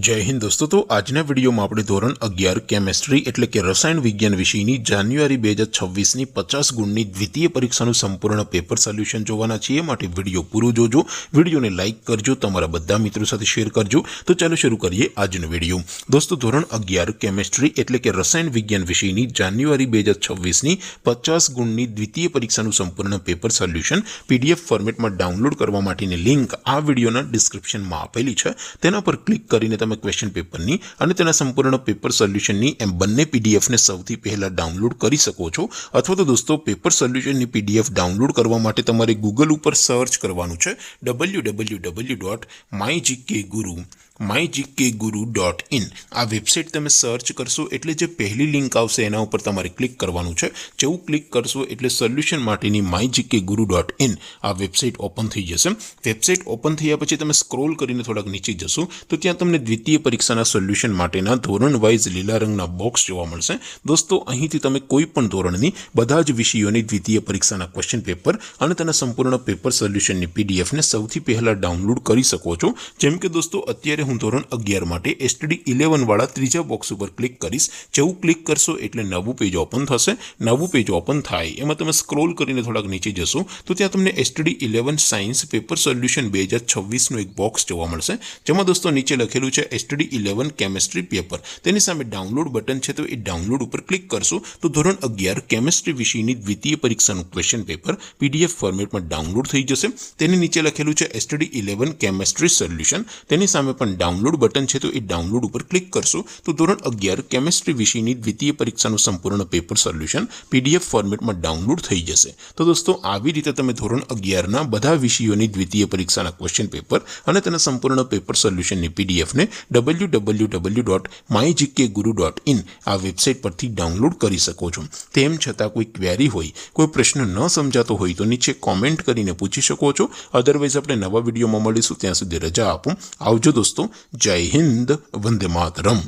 जय हिंद दोस्तों। तो आजना वीडियो में આપણે ધોરણ 11 કેમેસ્ટ્રી એટલે કે રસાયણ વિજ્ઞાન વિષયની જાન્યુઆરી 2026 ની 50 ગુણની દ્વિતીય પરીક્ષાનું સંપૂર્ણ પેપર સોલ્યુશન જોવાના છીએ। માટે વિડિયો પૂરો જોજો, વિડિયોને લાઈક કરજો, તમારા બધા મિત્રો સાથે શેર કરજો। તો ચાલો શરૂ કરીએ આજનો વિડિયો। દોસ્તો ધોરણ 11 કેમેસ્ટ્રી એટલે કે રસાયણ વિજ્ઞાન વિષયની જાન્યુઆરી 2026 ની 50 ગુણની દ્વિતીય પરીક્ષાનું સંપૂર્ણ પેપર સોલ્યુશન પીડીએફ ફોર્મેટમાં ડાઉનલોડ કરવા માટેની લિંક આ વિડિયોના ડિસ્ક્રિપ્શનમાં આપેલી છે। તેના પર ક્લિક કરીને તમે ક્વેશ્ચન પેપરની અને તેના સંપૂર્ણ પેપર સોલ્યુશનની એમ બંને પીડીએફને સૌથી પહેલા ડાઉનલોડ કરી શકો છો। અથવા તો દોસ્તો પેપર સોલ્યુશનની પીડીએફ ડાઉનલોડ કરવા માટે તમારે ગૂગલ ઉપર સર્ચ કરવાનું છે www.mygkguru.in। આ વેબસાઇટ તમે સર્ચ કરશો એટલે જે પહેલી લિંક આવશે એના ઉપર તમારે ક્લિક કરવાનું છે। જેવું ક્લિક કરશો એટલે સોલ્યુશન માટેની mygkguru.in આ વેબસાઇટ ઓપન થઈ જશે। વેબસાઇટ ઓપન થયા પછી તમે સ્ક્રોલ કરીને થોડાક નીચે જશો તો ત્યાં તમને દ્વિતીય પરીક્ષાના સોલ્યુશન માટેના ધોરણ વાઇઝ લીલા રંગના બોક્સ જોવા મળશે। દોસ્તો અહીંથી તમે કોઈ પણ ધોરણની બધા જ વિષયોની દ્વિતીય પરીક્ષાના ક્વેશ્ચન પેપર અને તેના સંપૂર્ણ પેપર સોલ્યુશનની પીડીએફને સૌથી પહેલા ડાઉનલોડ કરી શકો છો। જેમ કે દોસ્તો અત્યારે હું ધોરણ 11 માટે એસટીડી 11 વાળા ત્રીજા બોક્સ ઉપર ક્લિક કરીશ। જેવું ક્લિક કરશો એટલે નવું પેજ ઓપન થશે। નવું પેજ ઓપન થાય એમાં તમે સ્ક્રોલ કરીને થોડાક નીચે જશો તો ત્યાં તમને એસટીડી 11 સાયન્સ પેપર સોલ્યુશન 2026 નું એક બોક્સ જોવા મળશે। જેમાં દોસ્તો નીચે લખેલું છે એસટીડી 11 કેમેસ્ટ્રી પેપર। તેની સામે ડાઉનલોડ બટન છે તો એ ડાઉનલોડ ઉપર ક્લિક કરશો તો ધોરણ 11 કેમેસ્ટ્રી વિષયની દ્વિતીય પરીક્ષાનું ક્વેશ્ચન પેપર પીડીએફ ફોર્મેટમાં ડાઉનલોડ થઈ જશે। તેની નીચે લખેલું છે એસટીડી 11 કેમેસ્ટ્રી સોલ્યુશન। તેની સામે પણ ડાઉનલોડ બટન છે તો એ ડાઉનલોડ ઉપર ક્લિક કરશો તો ધોરણ 11 કેમેસ્ટ્રી વિષયની દ્વિતીય પરીક્ષાનું સંપૂર્ણ પેપર સોલ્યુશન પીડીએફ ફોર્મેટમાં ડાઉનલોડ થઈ જશે। તો દોસ્તો આવી રીતે તમે ધોરણ 11 ના બધા વિષયોની દ્વિતીય પરીક્ષાના ક્વેશ્ચન પેપર અને તેના સંપૂર્ણ પેપર સોલ્યુશનની પીડીએફને www.mygkguru.in આ વેબસાઇટ પરથી ડાઉનલોડ કરી શકો છો। તેમ છતાં કોઈ ક્વેરી હોય, કોઈ પ્રશ્ન ન સમજાતો હોય તો નીચે કોમેન્ટ કરીને પૂછી શકો છો। અધરવાઇઝ આપણે નવા વિડીયોમાં મળીશું, ત્યાં સુધી રજા આપો। આવજો દોસ્તો। જય હિન્દ, વંદે માતરમ।